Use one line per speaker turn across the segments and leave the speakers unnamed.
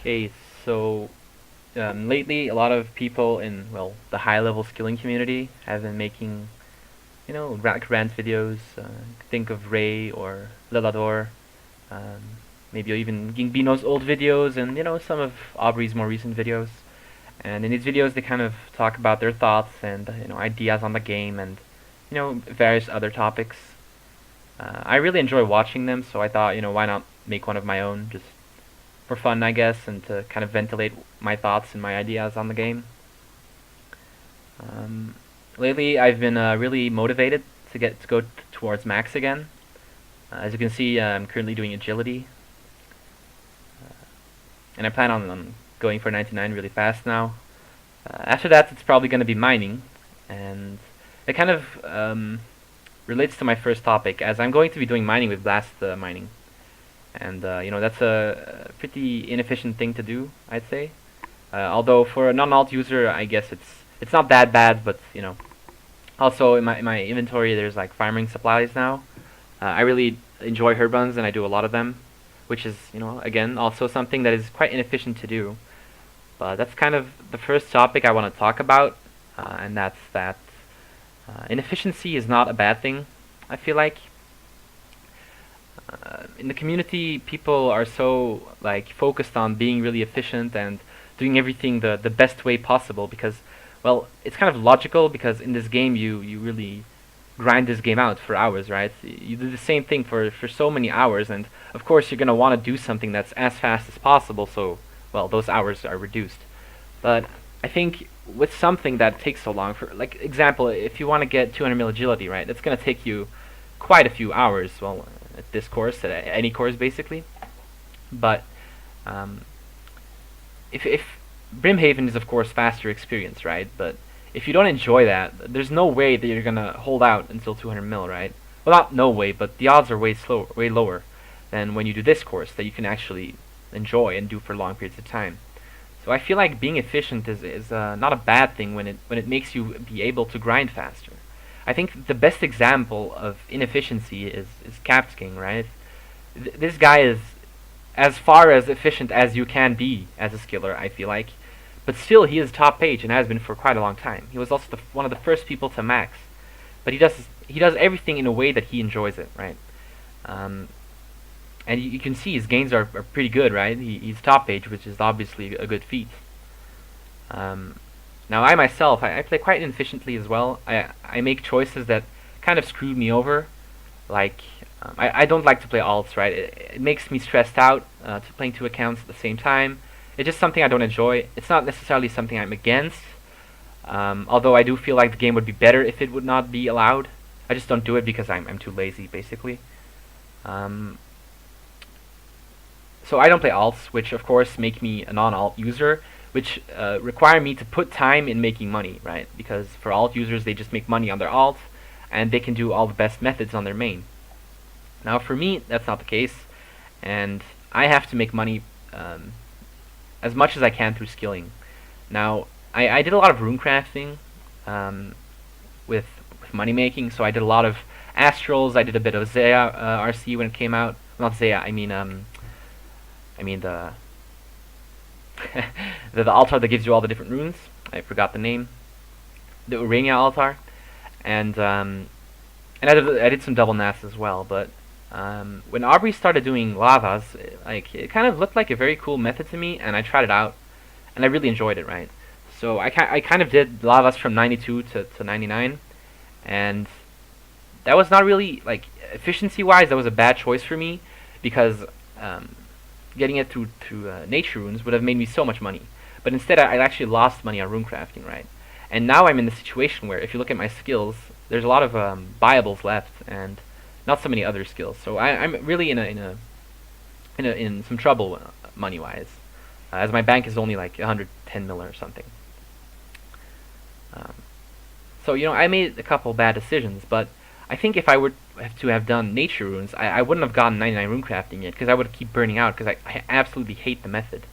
Okay, so lately a lot of people in, well, the high-level skilling community have been making, rant videos. Think of Ray or Lilador, maybe even Gingbino's old videos, and some of Aubrey's more recent videos. And in these videos, they kind of talk about their thoughts and ideas on the game and various other topics. I really enjoy watching them, so I thought, why not make one of my own, just for fun, I guess, and to kind of ventilate my thoughts and my ideas on the game. Um, Lately, I've been really motivated to go towards max again. As you can see, I'm currently doing agility, and I plan on going for 99 really fast now. After that, it's probably going to be mining, and it kind of relates to my first topic, as I'm going to be doing mining with blast mining. And that's a pretty inefficient thing to do, I'd say. Although for a non-alt user, I guess it's not that bad, but also in my inventory there's like farming supplies now. I really enjoy herb runs and I do a lot of them, which is again also something that is quite inefficient to do. But that's kind of the first topic I want to talk about, and that's that inefficiency is not a bad thing. I feel like in the community, people are so like focused on being really efficient and doing everything the best way possible because, well, it's kind of logical because in this game you really grind this game out for hours, right? You do the same thing for so many hours, and of course you're gonna want to do something that's as fast as possible. So, well, those hours are reduced. But I think with something that takes so long, for like example, if you want to get 200 mil agility, right, that's gonna take you quite a few hours. Well, at this course, at any course basically. But um, if Brimhaven is of course faster experience, right? But if you don't enjoy that, there's no way that you're gonna hold out until 200 mil, right? Well, not no way, but the odds are way lower than when you do this course that you can actually enjoy and do for long periods of time. So I feel like being efficient is not a bad thing when it makes you be able to grind faster. I think the best example of inefficiency is Capsking, right? This guy is as far as efficient as you can be as a skiller, I feel like. But still, he is top page and has been for quite a long time. He was also one of the first people to max. But he does everything in a way that he enjoys it, right? And you can see his gains are pretty good, right? He's top page, which is obviously a good feat. Now I myself, I play quite inefficiently as well. I make choices that kind of screwed me over. Like, I don't like to play alts, right? It makes me stressed out to playing two accounts at the same time. It's just something I don't enjoy. It's not necessarily something I'm against. Although I do feel like the game would be better if it would not be allowed. I just don't do it because I'm too lazy, basically. So I don't play alts, which of course make me a non-alt user, which require me to put time in making money, right? Because for alt users, they just make money on their alt, and they can do all the best methods on their main. Now for me, that's not the case, and I have to make money as much as I can through skilling. Now, I did a lot of rune crafting with money making, so I did a lot of astrals, I did a bit of Zaya RC when it came out. Not Zaya, I mean the the altar that gives you all the different runes. I forgot the name. The Urania altar, and I did some double Nas as well. But when Aubrey started doing lavas, it kind of looked like a very cool method to me, and I tried it out, and I really enjoyed it. Right, so I kind of did lavas from 92 to 99, and that was not really like efficiency wise. That was a bad choice for me because getting it through nature runes would have made me so much money. But instead, I actually lost money on rune crafting, right? And now I'm in the situation where, if you look at my skills, there's a lot of viables left, and not so many other skills. So I'm really in some trouble money wise, as my bank is only like 110 mil or something. So I made a couple bad decisions, but I think if I were to have done nature runes, I wouldn't have gotten 99 rune crafting yet, because I would keep burning out, because I absolutely hate the method.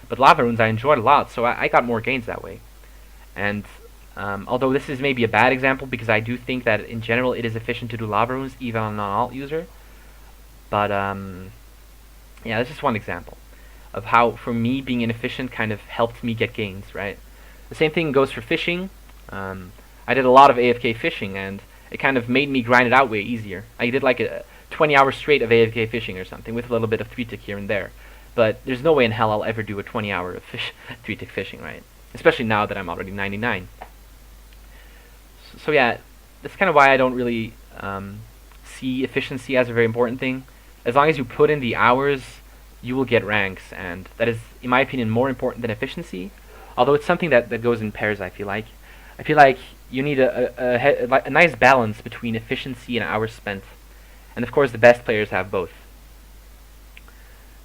But lava runes I enjoyed a lot, so I got more gains that way. And although this is maybe a bad example, because I do think that in general it is efficient to do lava runes, even on a non-alt user. But yeah, that's just one example. of how, for me, being inefficient kind of helped me get gains, right? The same thing goes for fishing. I did a lot of AFK fishing, and it kind of made me grind it out way easier. I did like a 20 hours straight of AFK fishing or something, with a little bit of 3-tick here and there. But there's no way in hell I'll ever do a 20-hour of 3-tick fishing, right? Especially now that I'm already 99. So yeah, that's kind of why I don't really see efficiency as a very important thing. As long as you put in the hours, you will get ranks, and that is, in my opinion, more important than efficiency. Although it's something that goes in pairs, I feel like. I feel like you need a nice balance between efficiency and hours spent. And of course, the best players have both.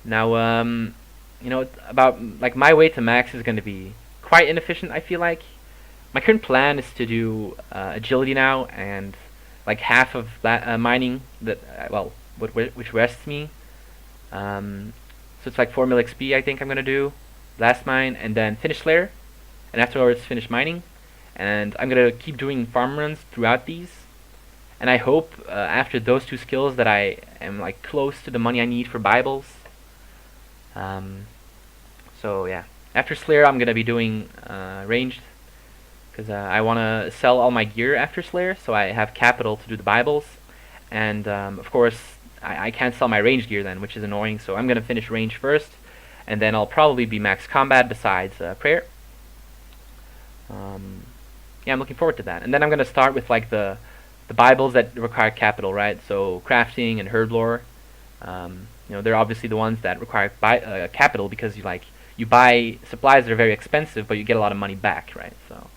Now, you know, about like my way to max is going to be quite inefficient, I feel like. My current plan is to do agility now, and like half of mining that which rests me. So it's like 4 mil XP I think I'm gonna do last mine, and then finish Slayer, and afterwards finish mining. And I'm gonna keep doing farm runs throughout these. And I hope after those two skills that I am like close to the money I need for Bibles. So yeah, after Slayer I'm gonna be doing ranged, because I want to sell all my gear after Slayer, so I have capital to do the Bibles. And of course I can't sell my range gear then, which is annoying, so I'm going to finish range first, and then I'll probably be max combat besides prayer. Yeah, I'm looking forward to that. And then I'm going to start with like the Bibles that require capital, right? So crafting and herd lore. You know, they're obviously the ones that require capital, because you buy supplies that are very expensive, but you get a lot of money back, right? So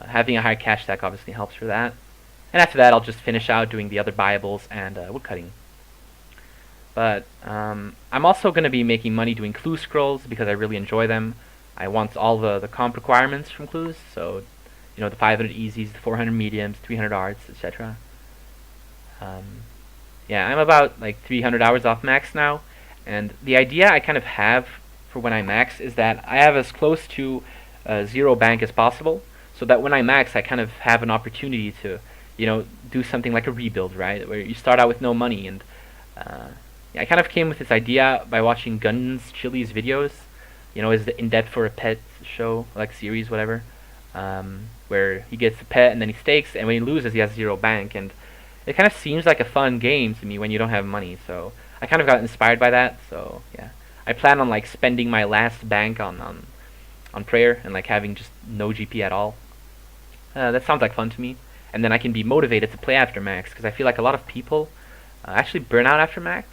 having a higher cash stack obviously helps for that. And after that, I'll just finish out doing the other Bibles and woodcutting. But I'm also going to be making money doing clue scrolls, because I really enjoy them. I want all the comp requirements from clues, so you know, the 500 easies, the 400 mediums, 300 arts, etc. Yeah, I'm about like 300 hours off max now, and the idea I kind of have for when I max is that I have as close to 0 bank as possible, so that when I max I kind of have an opportunity to, you know, do something like a rebuild, right, where you start out with no money. And yeah, I kind of came with this idea by watching Guns Chili's videos. You know, is the In Debt for a Pet show, like series, whatever, where he gets a pet and then he stakes, and when he loses he has 0 bank. And it kind of seems like a fun game to me when you don't have money, so I kind of got inspired by that. So yeah, I plan on like spending my last bank on prayer, and like having just no GP at all. That sounds like fun to me, and then I can be motivated to play after max, because I feel like a lot of people actually burn out after max.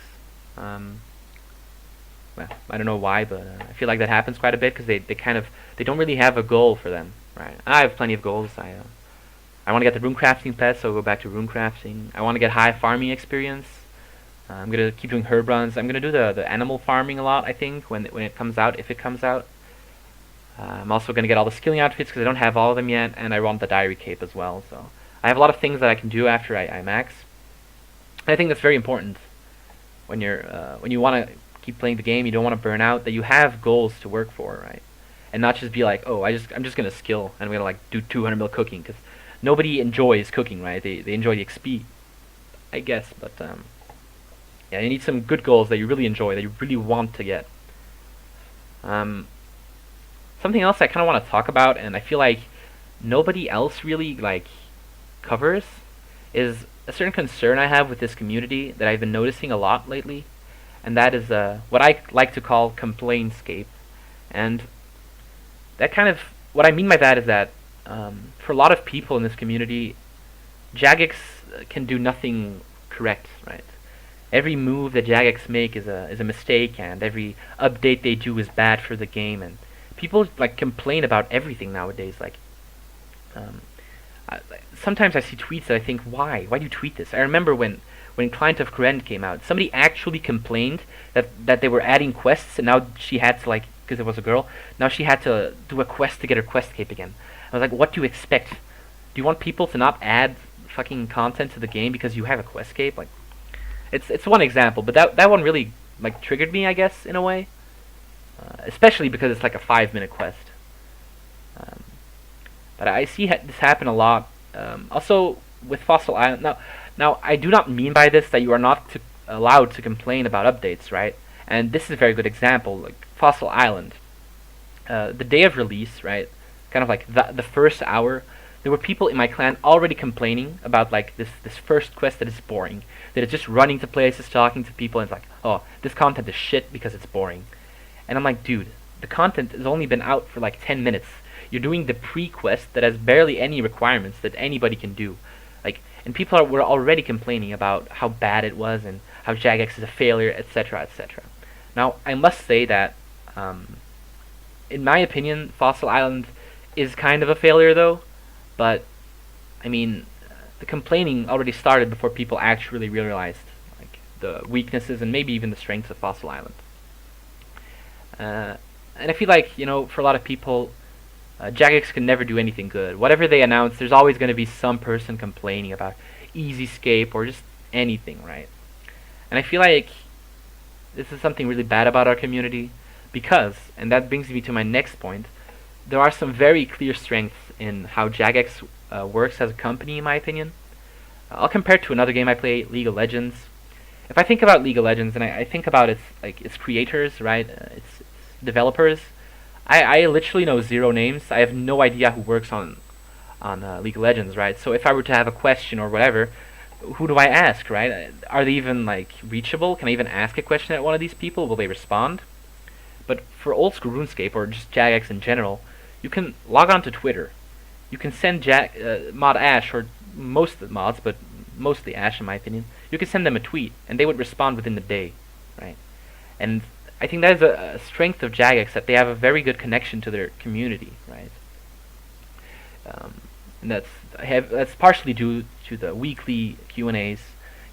Well, I don't know why, but I feel like that happens quite a bit, because they don't really have a goal for them, right? I have plenty of goals. I want to get the rune crafting pet, so I'll go back to rune crafting. I want to get high farming experience. I'm gonna keep doing herb runs. I'm gonna do the animal farming a lot, I think, when it comes out, if it comes out. I'm also gonna get all the skilling outfits, because I don't have all of them yet, and I want the diary cape as well. So I have a lot of things that I can do after I max. And I think that's very important when you want to keep playing the game. You don't want to burn out. That you have goals to work for, right? And not just be like, oh, I'm just gonna skill and I'm gonna like do 200 mil cooking, because nobody enjoys cooking, right? They enjoy the XP, I guess. But yeah, you need some good goals that you really enjoy, that you really want to get. Something else I kind of want to talk about, and I feel like nobody else really like covers, is a certain concern I have with this community that I've been noticing a lot lately, and that is what I like to call complainscape. And that kind of, what I mean by that is that for a lot of people in this community, Jagex can do nothing correct, right? Every move that Jagex make is a mistake, and every update they do is bad for the game, and people like complain about everything nowadays. Like, sometimes I see tweets that I think, why do you tweet this? I remember when Client of Koren came out, somebody actually complained that they were adding quests, and now she had to, like, because it was a girl, now she had to do a quest to get her quest cape again. I was like, what do you expect? Do you want people to not add fucking content to the game because you have a quest cape? Like, it's one example, but that one really like triggered me, I guess, in a way. Especially because it's like a 5-minute quest. But I see this happen a lot. Also with Fossil Island. Now I do not mean by this that you are not allowed to complain about updates, right? And this is a very good example. Like Fossil Island, the day of release, right? Kind of like the first hour, there were people in my clan already complaining about like this first quest that is boring, that it's just running to places, talking to people, and it's like, oh, this content is shit because it's boring. And I'm like, dude, the content has only been out for like 10 minutes. You're doing the pre-quest that has barely any requirements that anybody can do. Like, and people were already complaining about how bad it was and how Jagex is a failure, etc., etc. Now, I must say that, in my opinion, Fossil Island is kind of a failure, though. But, I mean, the complaining already started before people actually realized like the weaknesses and maybe even the strengths of Fossil Island. And I feel like, for a lot of people, Jagex can never do anything good. Whatever they announce, there's always going to be some person complaining about easy escape or just anything, right? And I feel like this is something really bad about our community because, and that brings me to my next point, there are some very clear strengths in how Jagex works as a company, in my opinion. I'll compare it to another game I play, League of Legends. If I think about League of Legends and I think about its creators, right, its developers, I literally know zero names. I have no idea who works on League of Legends, right? So if I were to have a question or whatever, who do I ask, right? Are they even like reachable? Can I even ask a question at one of these people? Will they respond? But for old school RuneScape or just Jagex in general, you can log on to Twitter. You can send Mod Ash, or most of the mods, but mostly Ash in my opinion. You can send them a tweet, and they would respond within the day, right? And I think that is a strength of Jagex, that they have a very good connection to their community, right? And that's partially due to the weekly Q&As,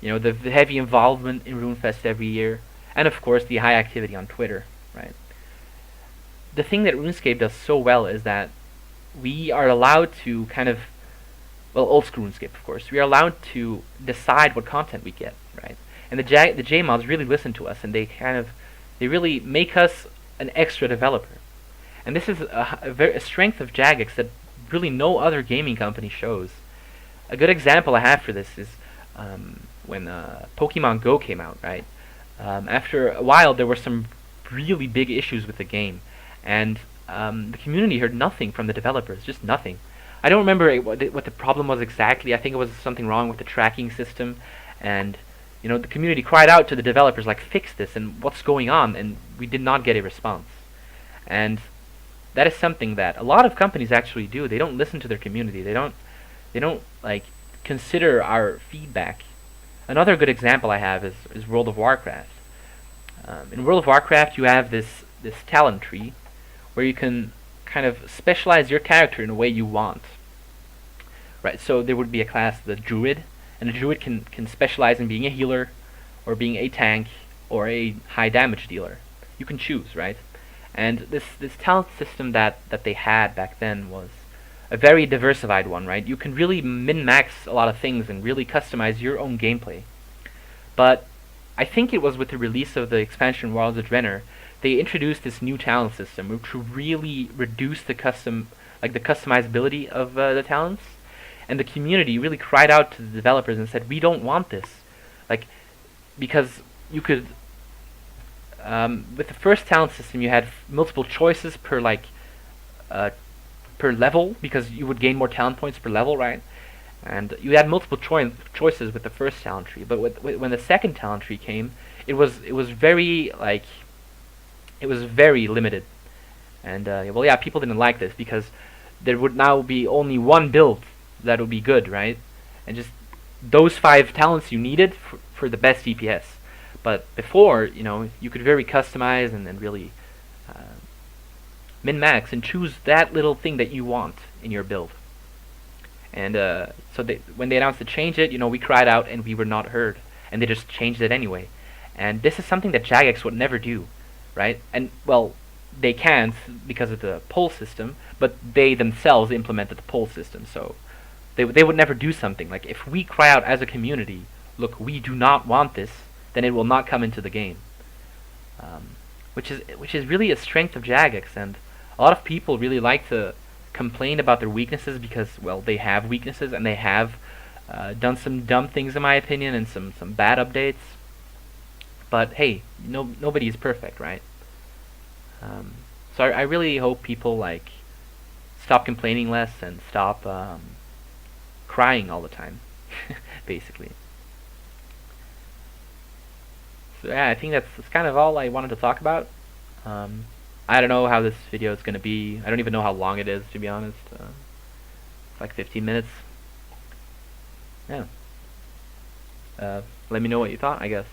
the heavy involvement in RuneFest every year, and of course the high activity on Twitter, right? The thing that RuneScape does so well is that we are allowed to old school RuneScape, of course, we are allowed to decide what content we get, right? And the JMods really listen to us, and they really make us an extra developer. And this is a strength of Jagex that really no other gaming company shows. A good example I have for this is when Pokemon Go came out, right? After a while, there were some really big issues with the game, and the community heard nothing from the developers, just nothing. I don't remember what the problem was exactly. I think it was something wrong with the tracking system, and the community cried out to the developers like, fix this, and what's going on, and we did not get a response. And that is something that a lot of companies actually do. They don't listen to their community. They don't like consider our feedback. Another good example I have is World of Warcraft. In World of Warcraft, you have this talent tree where you can kind of specialize your character in a way you want. Right, so there would be a class, the Druid, and a Druid can specialize in being a healer, or being a tank, or a high damage dealer. You can choose, right? And this talent system that they had back then was a very diversified one, right? You can really min-max a lot of things and really customize your own gameplay. But I think it was with the release of the expansion Worlds of Draenor, they introduced this new talent system which really reduced the customizability of the talents, and the community really cried out to the developers and said, we don't want this, because you could with the first talent system you had multiple choices per level, because you would gain more talent points per level, right? And you had multiple choices with the first talent tree, but when the second talent tree came, it was very limited. And people didn't like this because there would now be only one build that would be good, right? And just those 5 talents you needed for the best DPS. But before, you could very customize and really min-max and choose that little thing that you want in your build. And so when they announced to change it, we cried out and we were not heard. And they just changed it anyway. And this is something that Jagex would never do, right? And, well, they can't because of the poll system, but they themselves implemented the poll system, so they would never do something. Like, if we cry out as a community, look, we do not want this, then it will not come into the game. Which is really a strength of Jagex, and a lot of people really like to complain about their weaknesses because, well, they have weaknesses, and they have done some dumb things in my opinion, and some bad updates. But hey, nobody is perfect, right? So I really hope people like stop complaining less and stop crying all the time, basically. So yeah, I think that's kind of all I wanted to talk about. Um, I don't know how this video is gonna be. I don't even know how long it is, to be honest. It's like 15 minutes. Yeah. Let me know what you thought, I guess.